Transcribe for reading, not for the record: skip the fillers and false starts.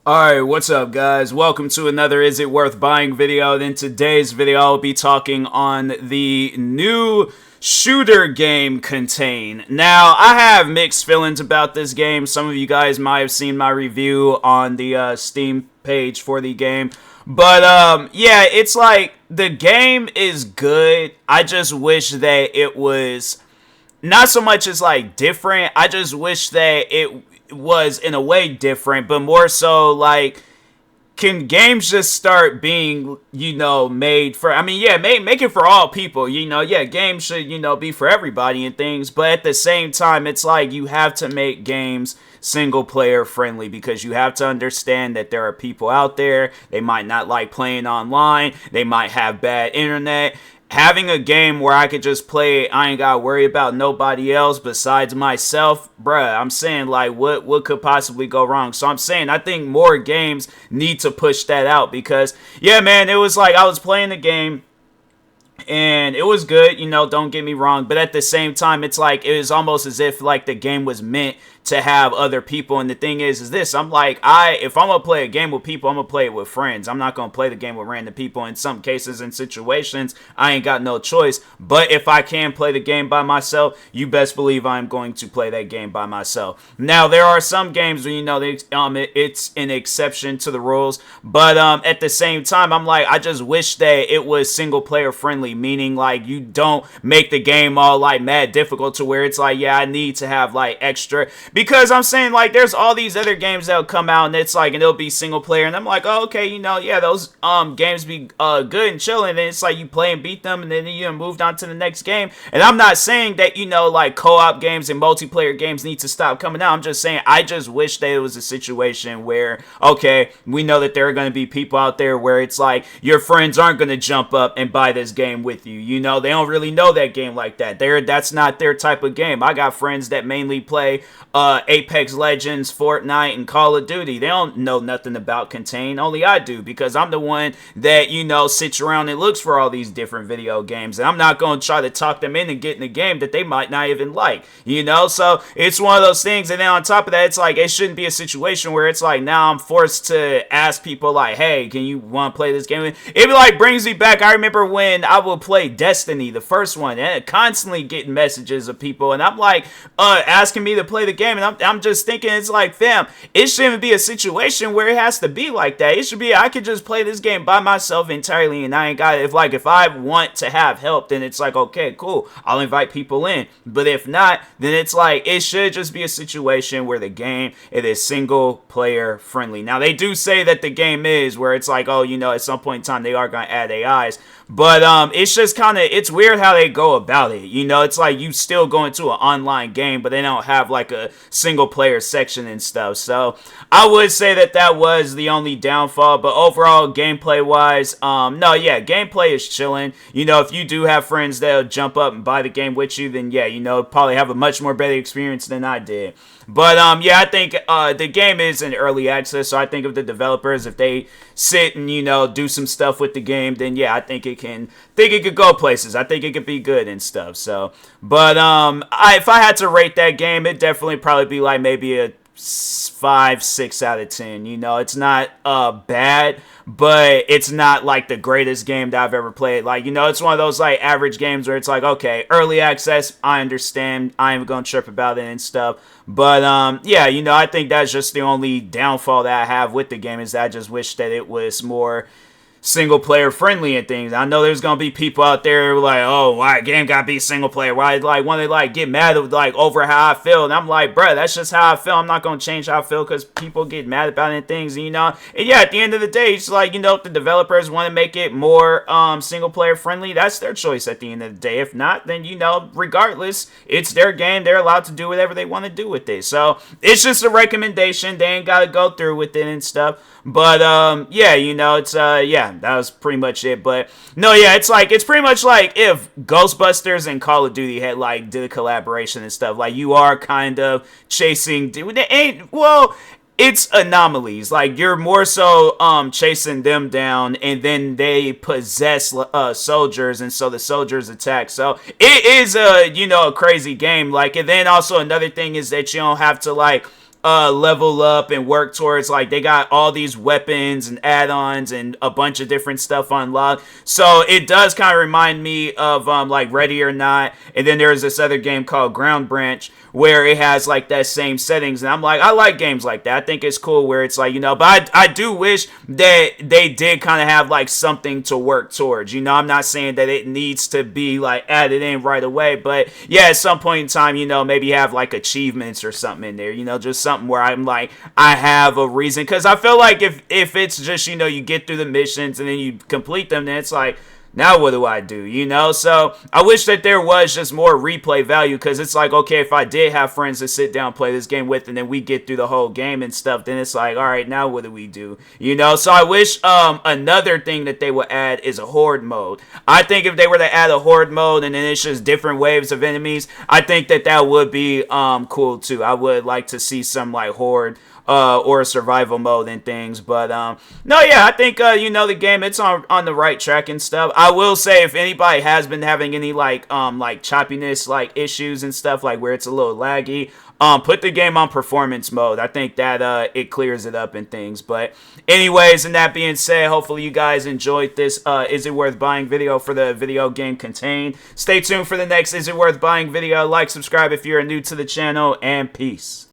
Alright, what's up guys? Welcome to another Is It Worth Buying video. In today's video, I'll be talking on the new shooter game Contain. Now, I have mixed feelings about this game. Some of you guys might have seen my review on the Steam page for the game. But, yeah, it's like, the game is good. I just wish that it was not so much as like different. I just wish that it was in a way different, but more so like, can games just start being, made for, yeah, make it for all people, yeah, games should, be for everybody and things, but at the same time, it's like you have to make games single player friendly because you have to understand that there are people out there, they might not like playing online, they might have bad internet. Having a game where I could just play, I ain't gotta worry about nobody else besides myself, bruh, I'm saying, like, what could possibly go wrong? So I'm saying, I think more games need to push that out because, yeah, man, it was like, I was playing the game, and it was good, don't get me wrong, but at the same time, it's like, it was almost as if, like, the game was meant to have other people, and the thing is this, I'm like, if I'm gonna play a game with people, I'm gonna play it with friends. I'm not gonna play the game with random people. In some cases and situations, I ain't got no choice, but if I can play the game by myself, you best believe I'm going to play that game by myself. Now, there are some games where, it's an exception to the rules, but at the same time, I'm like, I just wish that it was single player friendly, meaning, like, you don't make the game all, like, mad difficult to where it's like, yeah, I need to have, like, extra. Because I'm saying, like, there's all these other games that'll come out and it's like, and it'll be single player, and I'm like, oh, okay, yeah, those games be good and chilling, and then it's like you play and beat them, and then you moved on to the next game. And I'm not saying that, like, co-op games and multiplayer games need to stop coming out. I'm just saying, I just wish that it was a situation where, okay, we know that there are going to be people out there where it's like, your friends aren't going to jump up and buy this game with you, they don't really know that game like that. That's not their type of game. I got friends that mainly play Apex Legends, Fortnite, and Call of Duty. They don't know nothing about Contain. Only I do, because I'm the one that, sits around and looks for all these different video games. And I'm not going to try to talk them into getting a game that they might not even like, So it's one of those things. And then on top of that, it's like, it shouldn't be a situation where it's like, now I'm forced to ask people like, hey, can you want to play this game? It like brings me back. I remember when I would play Destiny, the first one, and constantly getting messages of people. And I'm like, asking me to play the game, and I'm just thinking, it's like, fam, it shouldn't be a situation where it has to be like that. It should be, I could just play this game by myself entirely, and I ain't got it. If I want to have help, then it's like, okay, cool, I'll invite people in. But if not, then it's like, it should just be a situation where the game, it is single player friendly. Now, they do say that the game is where it's like, oh, at some point in time, they are going to add AIs, but it's just kind of, it's weird how they go about it. It's like you still go into an online game, but they don't have like a single player section and stuff. So I would say that was the only downfall. But overall, gameplay wise, no, yeah, gameplay is chilling. If you do have friends that'll jump up and buy the game with you, then yeah, probably have a much more better experience than I did. But yeah, I think the game is in early access, so I think if the developers, if they sit and do some stuff with the game, then yeah, I think it could go places. I think it could be good and stuff. So, but if I had to rate that game, it definitely probably be like maybe a 5, 6 out of 10. It's not bad, but it's not like the greatest game that I've ever played. Like, it's one of those like average games where it's like, okay, early access, I understand, I ain't gonna trip about it and stuff. But yeah, I think that's just the only downfall that I have with the game, is that I just wish that it was more single player friendly and things. I know there's gonna be people out there like, oh, why a game gotta be single player? Why, like, when they like get mad at, like, over how I feel? And I'm like, bruh, that's just how I feel. I'm not gonna change how I feel because people get mad about it and things, and yeah, at the end of the day, it's like, if the developers want to make it more single player friendly, that's their choice at the end of the day. If not, then regardless, it's their game. They're allowed to do whatever they want to do with it. So it's just a recommendation. They ain't gotta go through with it and stuff. But yeah, it's yeah, that was pretty much it. But no, yeah, it's pretty much like if Ghostbusters and Call of Duty had like did a collaboration and stuff. Like, you are kind of chasing, well, it's anomalies. Like, you're more so chasing them down, and then they possess soldiers, and so the soldiers attack. So it is a a crazy game. Like, and then also another thing is that you don't have to like level up and work towards. Like, they got all these weapons and add-ons and a bunch of different stuff unlocked. So it does kind of remind me of like Ready or Not. And then there's this other game called Ground Branch where it has like that same settings. And I'm like, I like games like that. I think it's cool where it's like, you know, but I do wish that they did kind of have like something to work towards. You know, I'm not saying that it needs to be like added in right away, but yeah, at some point in time, you know, maybe have like achievements or something in there, you know, just something where I'm like, I have a reason. Because I feel like if it's just, you know, you get through the missions and then you complete them, then it's like, now what do I do, you know? So I wish that there was just more replay value, because it's like, okay, if I did have friends to sit down and play this game with and then we get through the whole game and stuff, then it's like, all right, now what do we do, you know? So I wish another thing that they would add is a horde mode. I think if they were to add a horde mode and then it's just different waves of enemies, I think that that would be cool too. I would like to see some like horde or a survival mode and things. But no, yeah, I think you know, the game, it's on the right track and stuff. I will say, if anybody has been having any like choppiness like issues and stuff, like where it's a little laggy, put the game on performance mode. I think that it clears it up and things. But anyways, and that being said, hopefully you guys enjoyed this Is It Worth Buying video for the video game Contain. Stay tuned for the next Is It Worth Buying video. Like, subscribe if you're new to the channel, and peace.